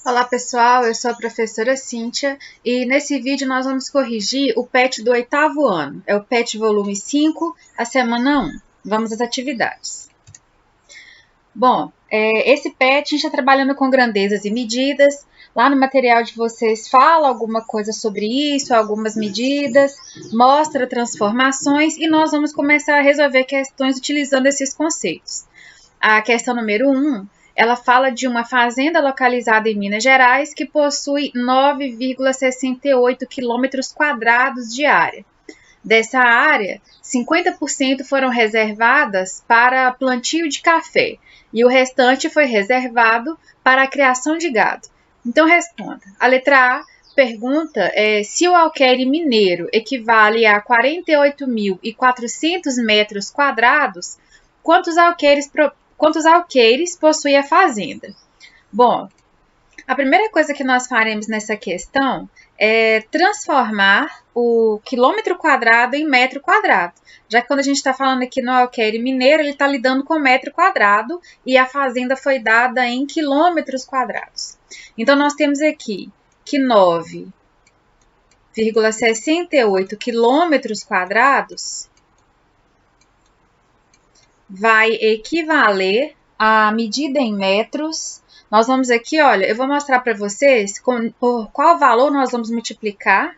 Olá pessoal, eu sou a professora Cíntia e nesse vídeo nós vamos corrigir o PET do 8º ano. É o PET volume 5, a semana 1. Vamos às atividades. Bom, esse PET a gente está trabalhando com grandezas e medidas. Lá no material de vocês fala alguma coisa sobre isso, algumas medidas, mostra transformações e nós vamos começar a resolver questões utilizando esses conceitos. A questão número 1, ela fala de uma fazenda localizada em Minas Gerais que possui 9,68 km² de área. Dessa área, 50% foram reservadas para plantio de café e o restante foi reservado para a criação de gado. Então, responda. A letra A pergunta se o alqueire mineiro equivale a 48.400 metros quadrados, quantos alqueires possui a fazenda? Bom, a primeira coisa que nós faremos nessa questão é transformar o quilômetro quadrado em metro quadrado. Já que quando a gente está falando aqui no alqueire mineiro, ele está lidando com metro quadrado e a fazenda foi dada em quilômetros quadrados. Então, nós temos aqui que 9,68 quilômetros quadrados vai equivaler à medida em metros. Nós vamos aqui, olha, eu vou mostrar para vocês por qual valor nós vamos multiplicar.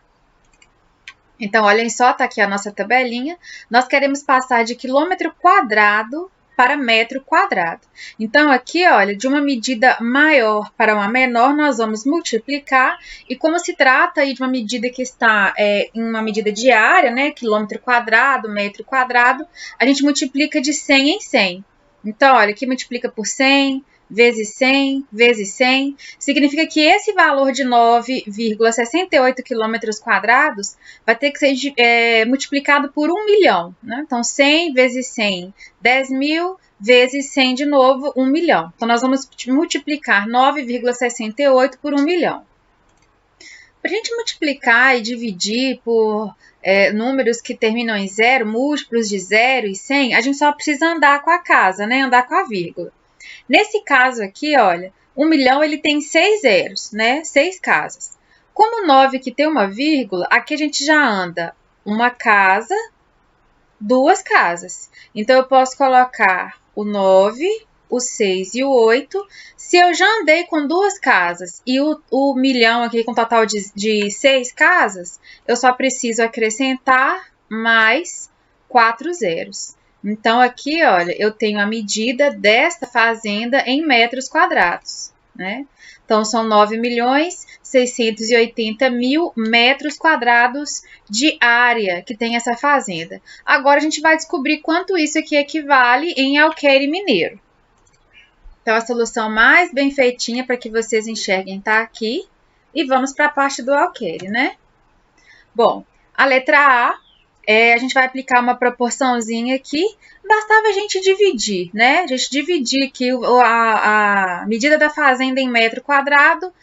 Então, olhem só, tá aqui a nossa tabelinha. Nós queremos passar de quilômetro quadrado para metro quadrado. Então, aqui, olha, de uma medida maior para uma menor, nós vamos multiplicar. E como se trata aí de uma medida que está em uma medida diária, né, quilômetro quadrado, metro quadrado, a gente multiplica de 100 em 100. Então, olha, aqui multiplica por 100, vezes 100, vezes 100, significa que esse valor de 9,68 quilômetros quadrados vai ter que ser multiplicado por 1 milhão. Né? Então, 100 vezes 100, 10 mil, vezes 100 de novo, 1 milhão. Então, nós vamos multiplicar 9,68 por 1 milhão. Para a gente multiplicar e dividir por números que terminam em zero, múltiplos de 0 e 100, a gente só precisa andar com a casa, né? Andar com a vírgula. Nesse caso aqui, olha, 1 milhão ele tem 6 zeros, né? 6 casas. Como 9 que tem uma vírgula, aqui a gente já anda uma casa, 2 casas. Então, eu posso colocar o 9, o 6 e o 8. Se eu já andei com 2 casas e o milhão aqui com total de 6 casas, eu só preciso acrescentar mais 4 zeros. Então, aqui, olha, eu tenho a medida desta fazenda em metros quadrados, né? Então, são 9.680.000 metros quadrados de área que tem essa fazenda. Agora, a gente vai descobrir quanto isso aqui equivale em alqueire mineiro. Então, a solução mais bem feitinha para que vocês enxerguem está aqui. E vamos para a parte do alqueire, né? Bom, a letra A. A gente vai aplicar uma proporçãozinha aqui, bastava a gente dividir, né? A gente dividir aqui a medida da fazenda em metro quadrado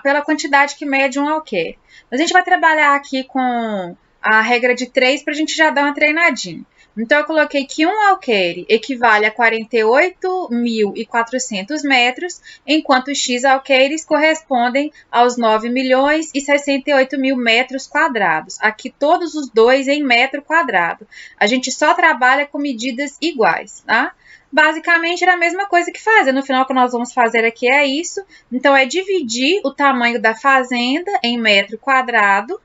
pela quantidade que mede um alqueire. Mas a gente vai trabalhar aqui com a regra de 3 para a gente já dar uma treinadinha. Então, eu coloquei que um alqueire equivale a 48.400 metros, enquanto X alqueires correspondem aos 9.068.000 metros quadrados. Aqui, todos os dois em metro quadrado. A gente só trabalha com medidas iguais, tá? Basicamente, era a mesma coisa que fazer. No final, o que nós vamos fazer aqui é isso. Então, é dividir o tamanho da fazenda em metro quadrado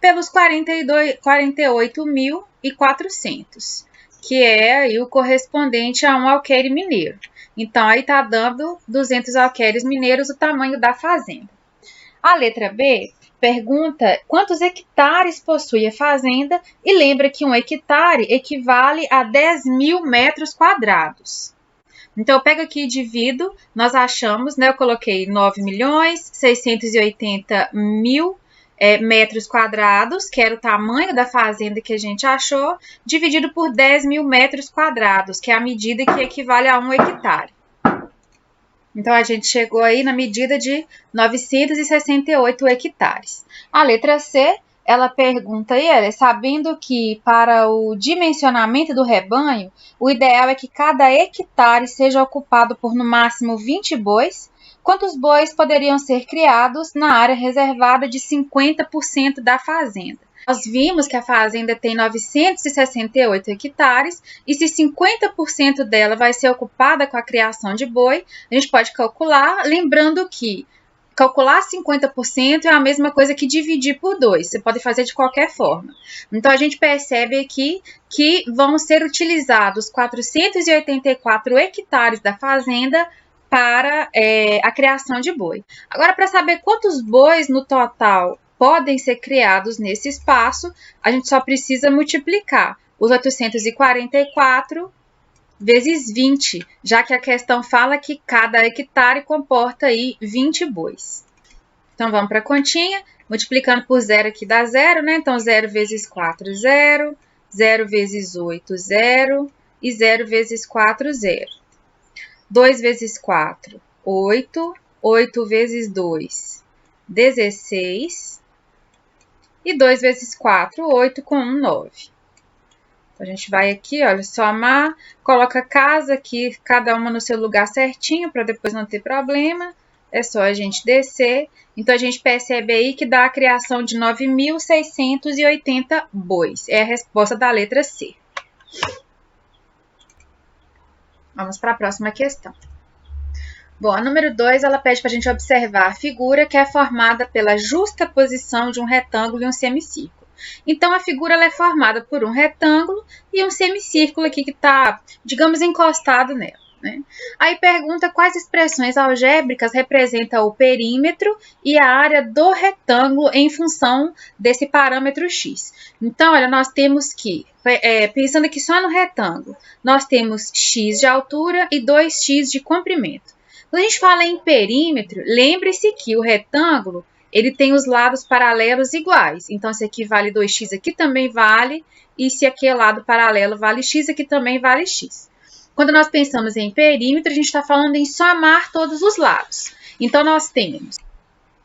pelos 48.400, que é aí o correspondente a um alqueire mineiro. Então, aí está dando 200 alqueires mineiros o tamanho da fazenda. A letra B pergunta quantos hectares possui a fazenda e lembra que um hectare equivale a 10.000 metros quadrados. Então, eu pego aqui e divido, nós achamos, né? Eu coloquei 9.680.000 metros quadrados, que era o tamanho da fazenda que a gente achou, dividido por 10.000 metros quadrados, que é a medida que equivale a 1 hectare. Então, a gente chegou aí na medida de 968 hectares. A letra C ela pergunta aí, sabendo que para o dimensionamento do rebanho, o ideal é que cada hectare seja ocupado por no máximo 20 bois, quantos bois poderiam ser criados na área reservada de 50% da fazenda? Nós vimos que a fazenda tem 968 hectares e se 50% dela vai ser ocupada com a criação de boi, a gente pode calcular, lembrando que calcular 50% é a mesma coisa que dividir por 2. Você pode fazer de qualquer forma. Então, a gente percebe aqui que vão ser utilizados 484 hectares da fazenda para a criação de boi. Agora, para saber quantos bois no total podem ser criados nesse espaço, a gente só precisa multiplicar os 844 vezes 20, já que a questão fala que cada hectare comporta aí 20 bois. Então, vamos para a continha, multiplicando por 0 aqui dá 0, né? Então, 0 vezes 4, 0, 0 vezes 8, 0, e 0 vezes 4, 0. 2 vezes 4, 8, 8 vezes 2, 16, e 2 vezes 4, 8, com 1, 9. A gente vai aqui, olha, somar, coloca casa aqui, cada uma no seu lugar certinho, para depois não ter problema. É só a gente descer. Então, a gente percebe aí que dá a criação de 9.680 bois. É a resposta da letra C. Vamos para a próxima questão. Bom, a número 2, ela pede para a gente observar a figura que é formada pela justa posição de um retângulo e um semicírculo. Então, a figura ela é formada por um retângulo e um semicírculo aqui que está, digamos, encostado nela, né? Aí pergunta quais expressões algébricas representam o perímetro e a área do retângulo em função desse parâmetro x. Então, olha, nós temos que, pensando aqui só no retângulo, nós temos x de altura e 2x de comprimento. Quando a gente fala em perímetro, lembre-se que o retângulo ele tem os lados paralelos iguais. Então, se aqui vale 2x, aqui também vale. E se aqui é lado paralelo vale x, aqui também vale x. Quando nós pensamos em perímetro, a gente está falando em somar todos os lados. Então, nós temos,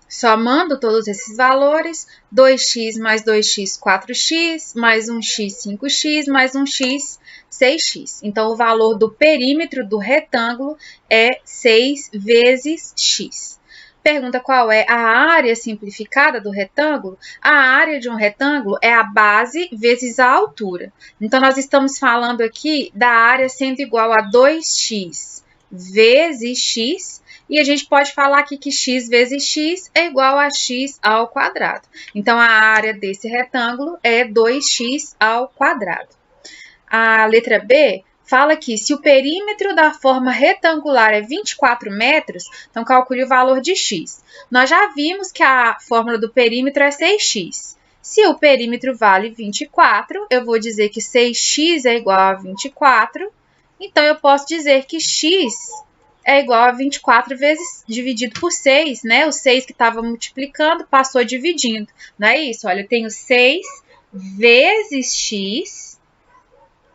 somando todos esses valores, 2x mais 2x, 4x, mais 1x, 5x, mais 1x, 6x. Então, o valor do perímetro do retângulo é 6 vezes x. Pergunta qual é a área simplificada do retângulo. A área de um retângulo é a base vezes a altura. Então, nós estamos falando aqui da área sendo igual a 2x vezes x. E a gente pode falar aqui que x vezes x é igual a x ao quadrado. Então, a área desse retângulo é 2x ao quadrado. A letra B fala que se o perímetro da forma retangular é 24 metros, então calcule o valor de x. Nós já vimos que a fórmula do perímetro é 6x. Se o perímetro vale 24, eu vou dizer que 6x é igual a 24. Então, eu posso dizer que x é igual a 24 vezes dividido por 6, né? O 6 que estava multiplicando passou dividindo. Não é isso? Olha, eu tenho 6 vezes x.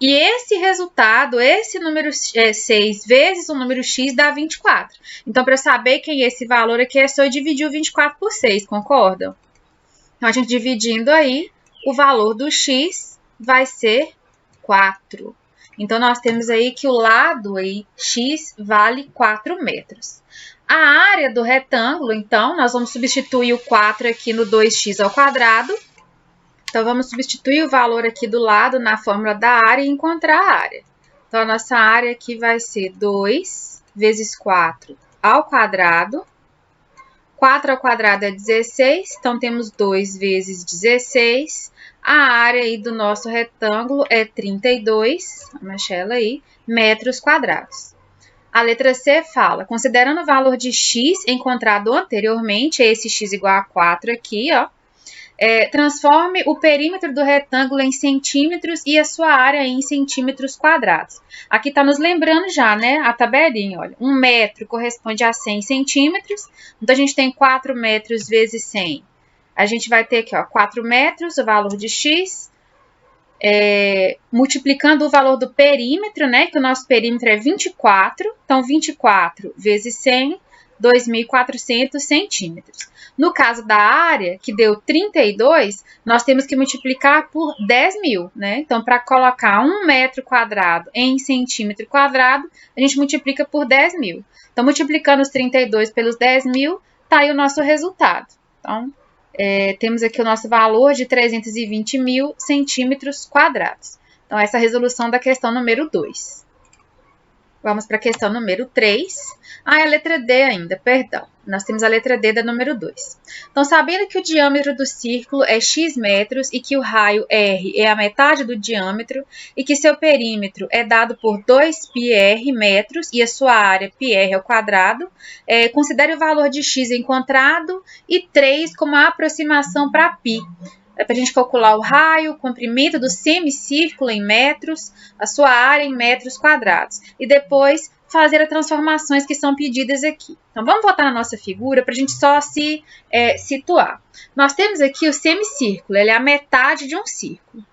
E esse resultado, esse número 6 vezes o número x dá 24. Então, para saber quem é esse valor aqui, é só eu dividir o 24 por 6, concordam? Então, a gente dividindo aí, o valor do x vai ser 4. Então, nós temos aí que o lado aí, x vale 4 metros. A área do retângulo, então, nós vamos substituir o 4 aqui no 2x ao quadrado. Então, vamos substituir o valor aqui do lado na fórmula da área e encontrar a área. Então, a nossa área aqui vai ser 2 vezes 4 ao quadrado. 4 ao quadrado é 16, então temos 2 vezes 16. A área aí do nosso retângulo é 32, vamos achar ela aí, metros quadrados. A letra C fala, considerando o valor de x encontrado anteriormente, esse x igual a 4 aqui, ó. Transforme o perímetro do retângulo em centímetros e a sua área em centímetros quadrados. Aqui está nos lembrando já, né? A tabelinha, olha. 1 metro corresponde a 100 centímetros. Então, a gente tem 4 metros vezes 100. A gente vai ter aqui, ó, 4 metros, o valor de x. Multiplicando o valor do perímetro, né? Que o nosso perímetro é 24. Então, 24 vezes 100 2.400 centímetros. No caso da área, que deu 32, nós temos que multiplicar por 10.000, né? Então, para colocar 1 metro quadrado em centímetro quadrado, a gente multiplica por 10.000. Então, multiplicando os 32 pelos 10.000, tá aí o nosso resultado. Então, temos aqui o nosso valor de 320.000 centímetros quadrados. Então, essa é a resolução da questão número 2. Vamos para a questão número 3. É a letra D ainda, perdão. Nós temos a letra D da número 2. Então, sabendo que o diâmetro do círculo é x metros e que o raio R é a metade do diâmetro e que seu perímetro é dado por 2πr metros e a sua área πr ao quadrado, considere o valor de x encontrado e 3 como a aproximação para π. Para a gente calcular o raio, o comprimento do semicírculo em metros, a sua área em metros quadrados. E depois fazer as transformações que são pedidas aqui. Então, vamos voltar na nossa figura para a gente só se situar. Nós temos aqui o semicírculo, ele é a metade de um círculo.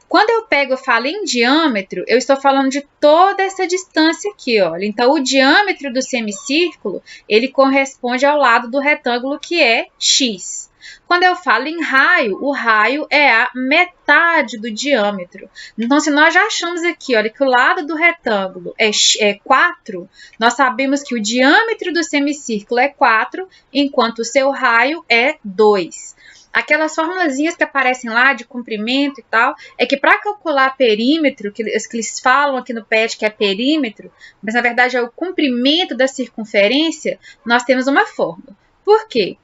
Quando eu falo em diâmetro, eu estou falando de toda essa distância aqui, olha. Então, o diâmetro do semicírculo, ele corresponde ao lado do retângulo que é x. Quando eu falo em raio, o raio é a metade do diâmetro. Então, se nós já achamos aqui, olha, que o lado do retângulo é 4, nós sabemos que o diâmetro do semicírculo é 4, enquanto o seu raio é 2. Aquelas formulazinhas que aparecem lá de comprimento e tal, é que para calcular perímetro, que eles falam aqui no PET que é perímetro, mas na verdade é o comprimento da circunferência, nós temos uma fórmula. Por quê?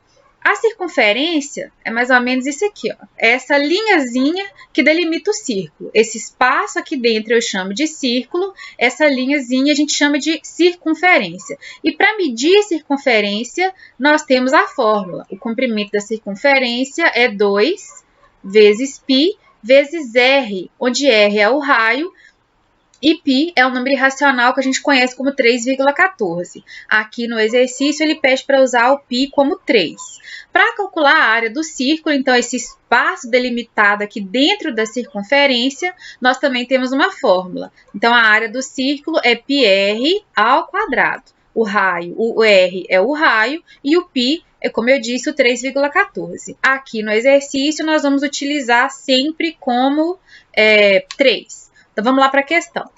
A circunferência é mais ou menos isso aqui, ó. É essa linhazinha que delimita o círculo. Esse espaço aqui dentro eu chamo de círculo, essa linhazinha a gente chama de circunferência. E para medir circunferência, nós temos a fórmula. O comprimento da circunferência é 2 vezes π vezes r, onde r é o raio, e π é um número irracional que a gente conhece como 3,14. Aqui no exercício ele pede para usar o π como 3. Para calcular a área do círculo, então esse espaço delimitado aqui dentro da circunferência, nós também temos uma fórmula. Então a área do círculo é πr ao quadrado. O R é o raio e o π é, como eu disse, o 3,14. Aqui no exercício nós vamos utilizar sempre como 3. Então, vamos lá para a questão.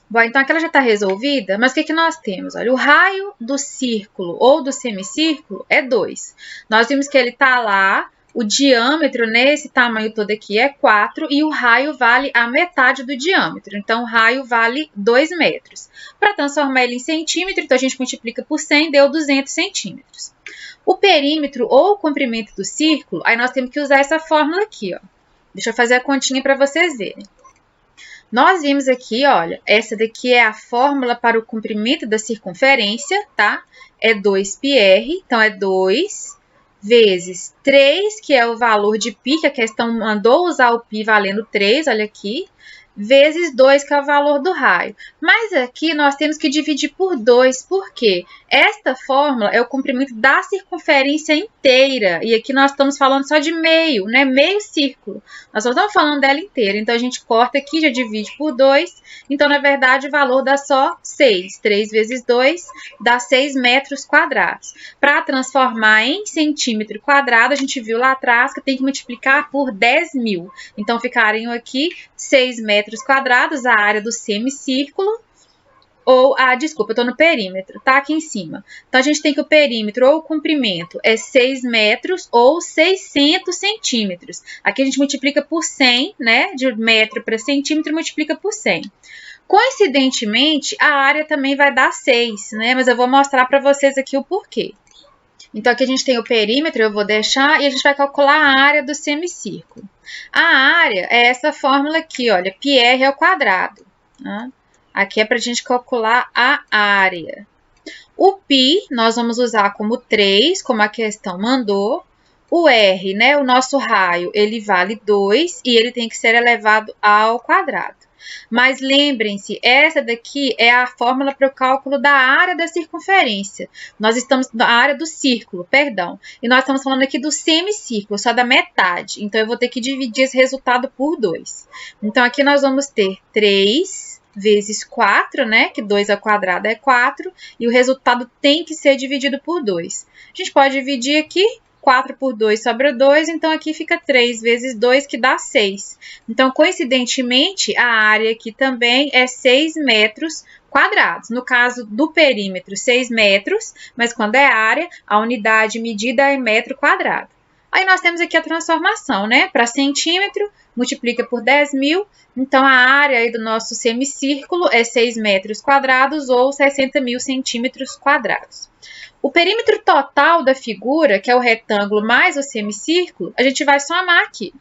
Bom, então aqui ela já está resolvida, mas o que nós temos? Olha, o raio do círculo ou do semicírculo é 2. Nós vimos que ele está lá, o diâmetro nesse tamanho todo aqui é 4 e o raio vale a metade do diâmetro. Então, o raio vale 2 metros. Para transformar ele em centímetro, então a gente multiplica por 100, deu 200 centímetros. O perímetro ou o comprimento do círculo, aí nós temos que usar essa fórmula aqui, ó. Deixa eu fazer a continha para vocês verem. Nós vimos aqui, olha, essa daqui é a fórmula para o comprimento da circunferência, tá? É 2πr, então é 2 vezes 3, que é o valor de π, que a questão mandou usar o π valendo 3, olha aqui, vezes 2, que é o valor do raio. Mas aqui nós temos que dividir por 2, por quê? Esta fórmula é o comprimento da circunferência inteira, e aqui nós estamos falando só de meio, né? Meio círculo. Nós só estamos falando dela inteira, então a gente corta aqui, já divide por 2, então na verdade o valor dá só 6. 3 vezes 2 dá 6 metros quadrados. Para transformar em centímetro quadrado, a gente viu lá atrás que tem que multiplicar por 10.000. Então ficariam aqui 6 metros quadrados, a área do semicírculo, ou, desculpa, eu estou no perímetro, tá aqui em cima. Então, a gente tem que o perímetro ou o comprimento é 6 metros ou 600 centímetros. Aqui a gente multiplica por 100, né, de metro para centímetro, multiplica por 100. Coincidentemente, a área também vai dar 6, né, mas eu vou mostrar para vocês aqui o porquê. Então, aqui a gente tem o perímetro, eu vou deixar, e a gente vai calcular a área do semicírculo. A área é essa fórmula aqui, olha, πr ao quadrado. Né? Aqui é para a gente calcular a área. O π nós vamos usar como 3, como a questão mandou. O r, né, o nosso raio, ele vale 2 e ele tem que ser elevado ao quadrado. Mas lembrem-se, essa daqui é a fórmula para o cálculo da área da circunferência. Nós estamos na área do círculo, perdão. E nós estamos falando aqui do semicírculo, só da metade. Então, eu vou ter que dividir esse resultado por 2. Então, aqui nós vamos ter 3 vezes 4, né? Que 2 ao quadrado é 4. E o resultado tem que ser dividido por 2. A gente pode dividir aqui. 4 por 2 sobra 2, então aqui fica 3 vezes 2, que dá 6. Então, coincidentemente, a área aqui também é 6 metros quadrados. No caso do perímetro, 6 metros, mas quando é área, a unidade medida é metro quadrado. Aí nós temos aqui a transformação, né? Para centímetro, multiplica por 10.000. Então, a área aí do nosso semicírculo é 6 metros quadrados ou 60.000 centímetros quadrados. O perímetro total da figura, que é o retângulo mais o semicírculo, a gente vai somar aqui.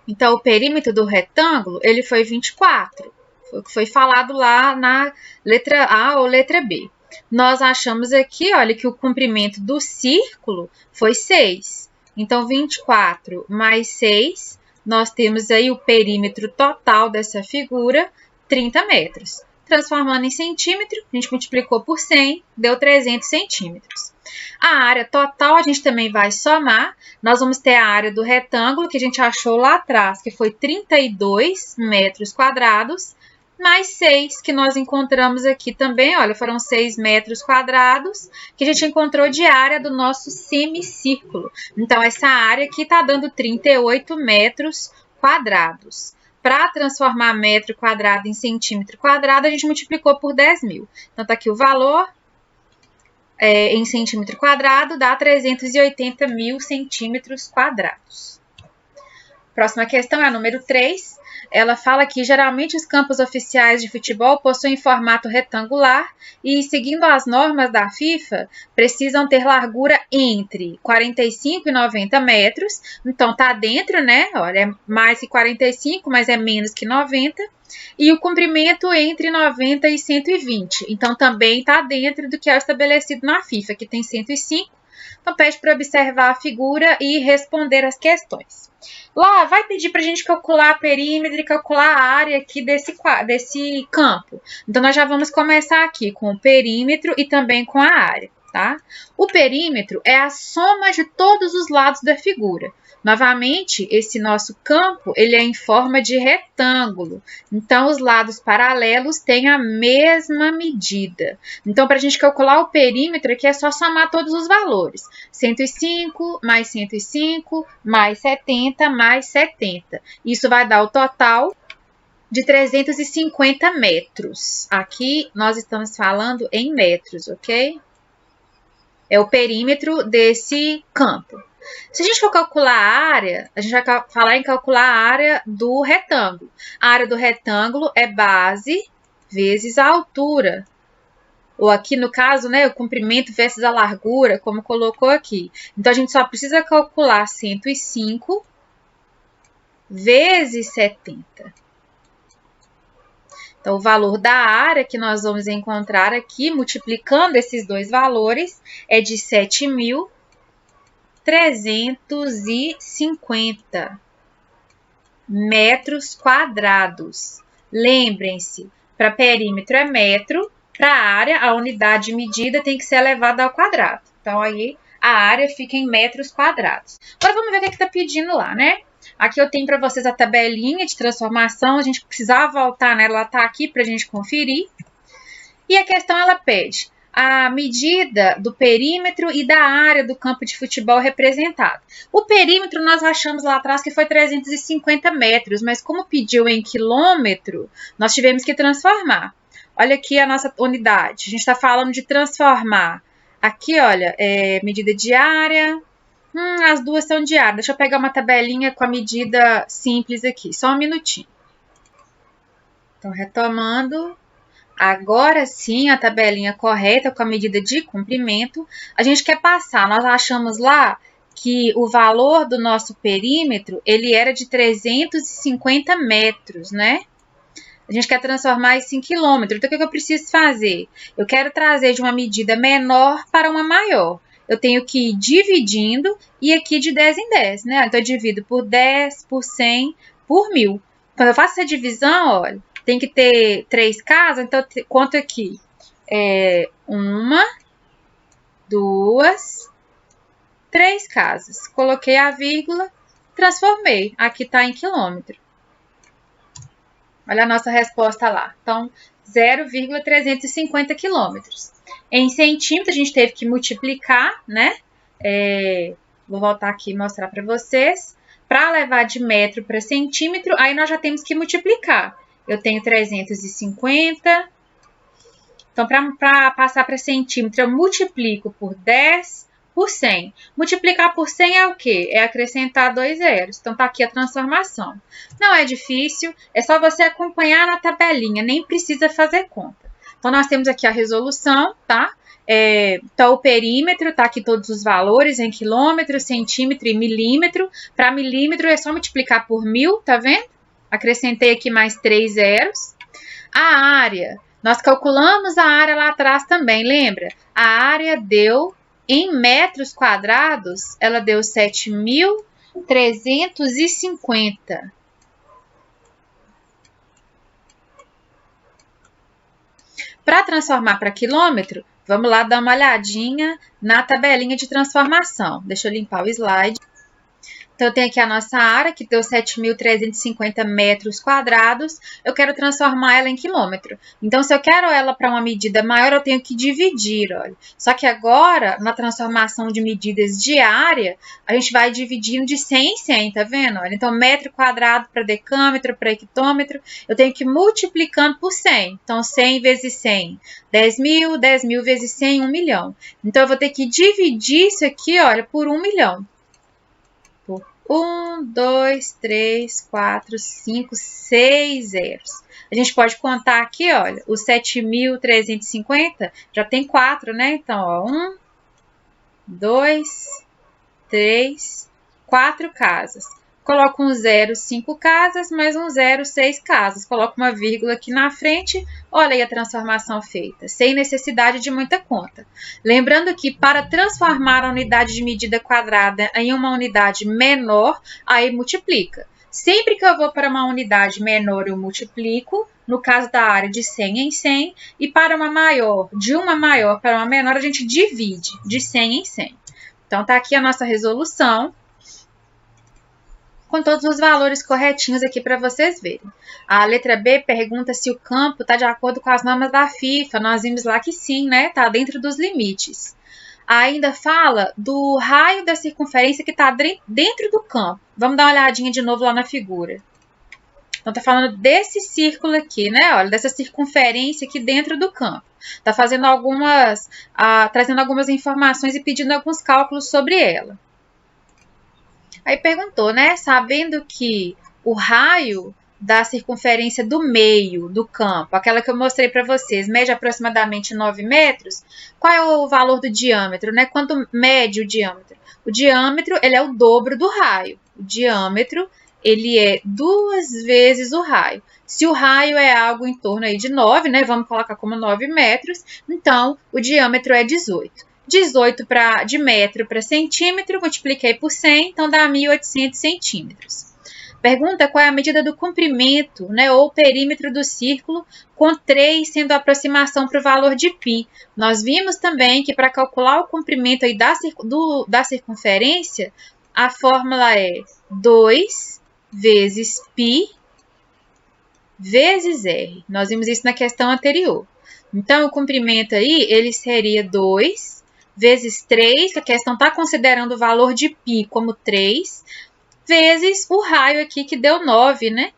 Então, o perímetro do retângulo, ele foi 24. Foi o que foi falado lá na letra A ou letra B. Nós achamos aqui, olha, que o comprimento do círculo foi 6. Então, 24 mais 6, nós temos aí o perímetro total dessa figura, 30 metros. Transformando em centímetro, a gente multiplicou por 100, deu 300 centímetros. A área total a gente também vai somar. Nós vamos ter a área do retângulo, que a gente achou lá atrás, que foi 32 metros quadrados, mais 6, que nós encontramos aqui também, olha, foram 6 metros quadrados, que a gente encontrou de área do nosso semicírculo. Então, essa área aqui está dando 38 metros quadrados. Para transformar metro quadrado em centímetro quadrado, a gente multiplicou por 10.000. Então, está aqui o valor em centímetro quadrado, dá 380.000 centímetros quadrados. Próxima questão é a número 3. Ela fala que geralmente os campos oficiais de futebol possuem formato retangular e, seguindo as normas da FIFA, precisam ter largura entre 45 e 90 metros. Então, tá dentro, né? Olha, é mais que 45, mas é menos que 90. E o comprimento entre 90 e 120. Então, também tá dentro do que é estabelecido na FIFA, que tem 105. Então, pede para observar a figura e responder as questões. Lá vai pedir para a gente calcular a perímetro e calcular a área aqui desse campo. Então, nós já vamos começar aqui com o perímetro e também com a área, tá? O perímetro é a soma de todos os lados da figura. Novamente, esse nosso campo, ele é em forma de retângulo. Então, os lados paralelos têm a mesma medida. Então, para a gente calcular o perímetro aqui, é só somar todos os valores. 105, mais 105, mais 70, mais 70. Isso vai dar o total de 350 metros. Aqui, nós estamos falando em metros, ok? É o perímetro desse campo. Se a gente for calcular a área, a gente vai falar em calcular a área do retângulo. A área do retângulo é base vezes a altura. Ou aqui, no caso, né, o comprimento versus a largura, como colocou aqui. Então, a gente só precisa calcular 105 vezes 70. Então, o valor da área que nós vamos encontrar aqui, multiplicando esses dois valores, é de 7.350 metros quadrados. Lembrem-se, para perímetro é metro, para área, a unidade medida tem que ser elevada ao quadrado. Então, aí, a área fica em metros quadrados. Agora, vamos ver o que está pedindo lá, né? Aqui eu tenho para vocês a tabelinha de transformação. A gente precisava voltar, né? Ela está aqui para a gente conferir. E a questão, ela pede a medida do perímetro e da área do campo de futebol representado. O perímetro nós achamos lá atrás que foi 350 metros, mas como pediu em quilômetro, nós tivemos que transformar. Olha aqui a nossa unidade. A gente está falando de transformar. Aqui, olha, medida de área. As duas são de área. Deixa eu pegar uma tabelinha com a medida simples aqui. Só um minutinho. Então, retomando. Agora sim, a tabelinha correta com a medida de comprimento. A gente quer passar. Nós achamos lá que o valor do nosso perímetro, ele era de 350 metros, né? A gente quer transformar isso em quilômetro. Então, o que eu preciso fazer? Eu quero trazer de uma medida menor para uma maior. Eu tenho que ir dividindo e aqui de 10 em 10, né? Então, eu divido por 10, por 100, por 1.000. Quando eu faço essa divisão, olha, tem que ter 3 casas, então eu conto aqui. 1, 2, 3 casas. Coloquei a vírgula, transformei. Aqui está em quilômetro. Olha a nossa resposta lá. Então, 0,350 quilômetros. Em centímetros, a gente teve que multiplicar, né? Vou voltar aqui e mostrar para vocês. Para levar de metro para centímetro, aí nós já temos que multiplicar. Eu tenho 350. Então, para passar para centímetro, eu multiplico por 10 por 100. Multiplicar por 100 é o quê? É acrescentar 2 zeros. Então, tá aqui a transformação. Não é difícil, é só você acompanhar na tabelinha, nem precisa fazer conta. Então, nós temos aqui a resolução, tá? Então, o perímetro, tá aqui todos os valores em quilômetro, centímetro e milímetro. Para milímetro, é só multiplicar por 1000, tá vendo? Acrescentei aqui mais 3 zeros. A área, nós calculamos a área lá atrás também, lembra? A área deu, em metros quadrados, ela deu 7.350. Para transformar para quilômetro, vamos lá dar uma olhadinha na tabelinha de transformação. Deixa eu limpar o slide. Então, eu tenho aqui a nossa área, que deu 7.350 metros quadrados. Eu quero transformar ela em quilômetro. Então, se eu quero ela para uma medida maior, eu tenho que dividir, olha. Só que agora, na transformação de medidas de área, a gente vai dividindo de 100 em 100, tá vendo? Olha, então, metro quadrado para decâmetro, para hectômetro, eu tenho que ir multiplicando por 100. Então, 100 vezes 100, 10.000, 10.000 vezes 100, 1 milhão. Então, eu vou ter que dividir isso aqui, olha, por 1 milhão. 1, 2, 3, 4, 5, 6 zeros. A gente pode contar aqui, olha, os 7.350 já tem 4, né? Então, ó, 1, 2, 3, 4 casas. Coloco um 0, 5 casas, mais um 0, 6 casas. Coloco uma vírgula aqui na frente, olha aí a transformação feita, sem necessidade de muita conta. Lembrando que para transformar a unidade de medida quadrada em uma unidade menor, aí multiplica. Sempre que eu vou para uma unidade menor, eu multiplico, no caso da área de 100 em 100, e para uma maior, de uma maior para uma menor, a gente divide de 100 em 100. Então, tá aqui a nossa resolução, com todos os valores corretinhos aqui para vocês verem. A letra B pergunta se o campo está de acordo com as normas da FIFA. Nós vimos lá que sim, né? Está dentro dos limites. Ainda fala do raio da circunferência que está dentro do campo. Vamos dar uma olhadinha de novo lá na figura. Então, está falando desse círculo aqui, né? Olha, dessa circunferência aqui dentro do campo. Está fazendo trazendo algumas informações e pedindo alguns cálculos sobre ela. Aí perguntou, né? Sabendo que o raio da circunferência do meio do campo, aquela que eu mostrei para vocês, mede aproximadamente 9 metros, qual é o valor do diâmetro, né? Quanto mede o diâmetro? O diâmetro, ele é o dobro do raio. O diâmetro, ele é 2 vezes o raio. Se o raio é algo em torno aí de 9, né? Vamos colocar como 9 metros, então o diâmetro é 18. 18 de metro para centímetro, multipliquei por 100, então dá 1.800 centímetros. Pergunta qual é a medida do comprimento, né, ou perímetro do círculo, com 3 sendo a aproximação para o valor de π. Nós vimos também que para calcular o comprimento aí da circunferência, a fórmula é 2 vezes π vezes r. Nós vimos isso na questão anterior. Então, o comprimento aí, ele seria 2 vezes 3, que a questão está considerando o valor de π como 3, vezes o raio aqui que deu 9, né?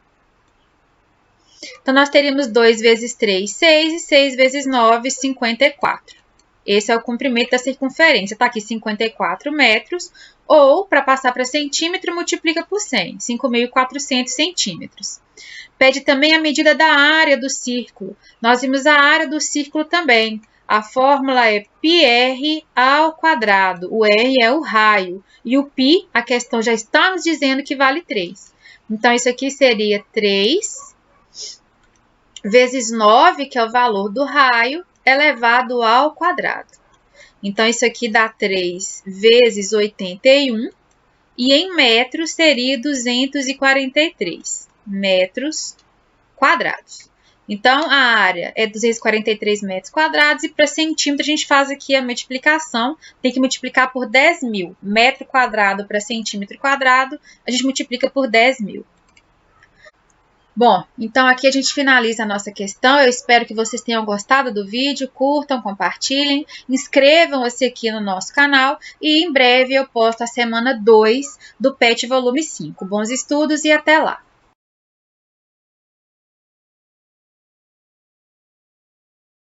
Então, nós teríamos 2 vezes 3, 6, e 6 vezes 9, 54. Esse é o comprimento da circunferência. Está aqui 54 metros, ou, para passar para centímetro, multiplica por 100, 5.400 centímetros. Pede também a medida da área do círculo. Nós vimos a área do círculo também. A fórmula é πr ao quadrado. O r é o raio. E o π, a questão já está nos dizendo que vale 3. Então, isso aqui seria 3 vezes 9, que é o valor do raio, elevado ao quadrado. Então, isso aqui dá 3 vezes 81. E em metros seria 243 metros quadrados. Então, a área é 243 metros quadrados e para centímetro a gente faz aqui a multiplicação. Tem que multiplicar por 10.000. Metro quadrado para centímetro quadrado, a gente multiplica por 10.000. Bom, então aqui a gente finaliza a nossa questão. Eu espero que vocês tenham gostado do vídeo. Curtam, compartilhem, inscrevam-se aqui no nosso canal e em breve eu posto a semana 2 do PET volume 5. Bons estudos e até lá!